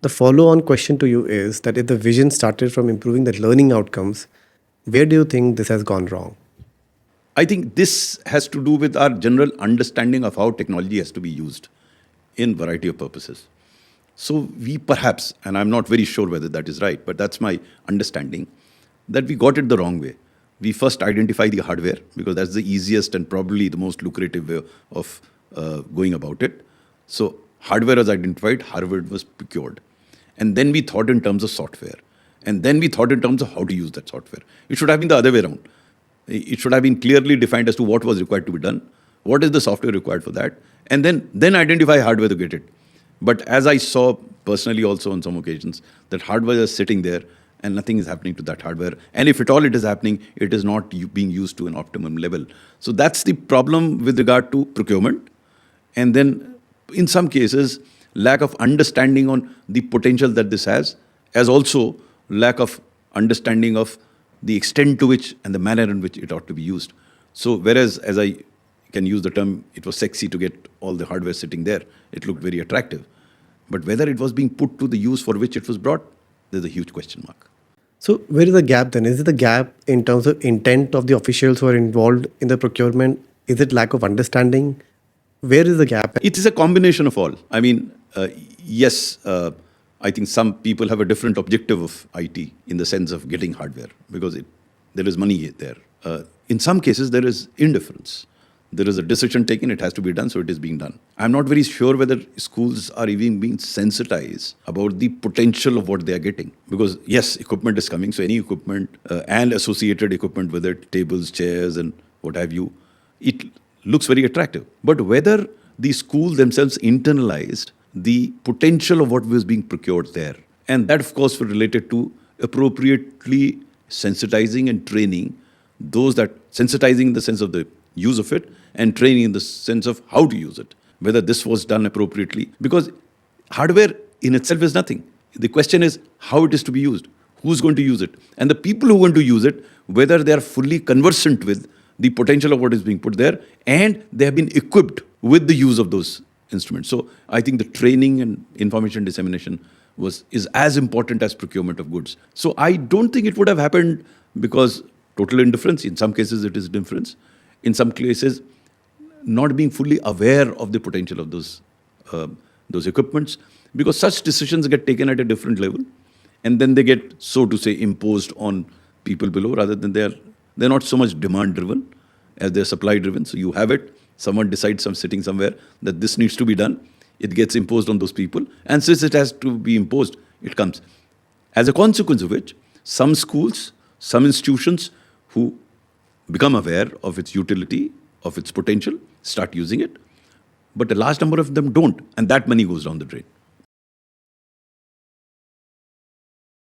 The follow on question to you is that if the vision started from improving the learning outcomes, where do you think this has gone wrong? I think this has to do with our general understanding of how technology has to be used in variety of purposes. So we perhaps, and I'm not very sure whether that is right, but that's my understanding, that we got it the wrong way. We first identify the hardware because that's the easiest and probably the most lucrative way of going about it. So hardware was identified, hardware was procured. And then we thought in terms of software. And then we thought in terms of how to use that software. It should have been the other way around. It should have been clearly defined as to what was required to be done, what is the software required for that, and then identify hardware to get it. But as I saw personally also on some occasions, that hardware is sitting there and nothing is happening to that hardware. And if at all it is happening, it is not being used to an optimum level. So that's the problem with regard to procurement. And then in some cases, lack of understanding on the potential that this has, as also lack of understanding of the extent to which and the manner in which it ought to be used. So whereas, as I can use the term, it was sexy to get all the hardware sitting there, it looked very attractive. But whether it was being put to the use for which it was brought, there's a huge question mark. So, where is the gap then? Is it the gap in terms of intent of the officials who are involved in the procurement? Is it lack of understanding? Where is the gap? It is a combination of all. I mean, yes, I think some people have a different objective of IT in the sense of getting hardware because there is money there. In some cases, there is indifference. There is a decision taken, it has to be done, so it is being done. I'm not very sure whether schools are even being sensitized about the potential of what they are getting. Because yes, equipment is coming, so any equipment and associated equipment with it, tables, chairs and what have you, it looks very attractive. But whether the school themselves internalized the potential of what was being procured there. And that, of course, was related to appropriately sensitizing and training those that, sensitizing in the sense of the use of it and training in the sense of how to use it, whether this was done appropriately. Because hardware in itself is nothing. The question is how it is to be used, who's going to use it, and the people who are going to use it, whether they are fully conversant with the potential of what is being put there and they have been equipped with the use of those instruments. So I think the training and information dissemination is as important as procurement of goods. So I don't think it would have happened because total indifference. In some cases it is indifference. In some cases, not being fully aware of the potential of those equipments, because such decisions get taken at a different level, and then they get, so to say, imposed on people below, rather than they're not so much demand driven as they're supply driven. So you have it, someone decides sitting somewhere that this needs to be done, it gets imposed on those people, and since it has to be imposed, it comes. As a consequence of which, some schools, some institutions who become aware of its utility, of its potential, start using it. But a large number of them don't, and that money goes down the drain.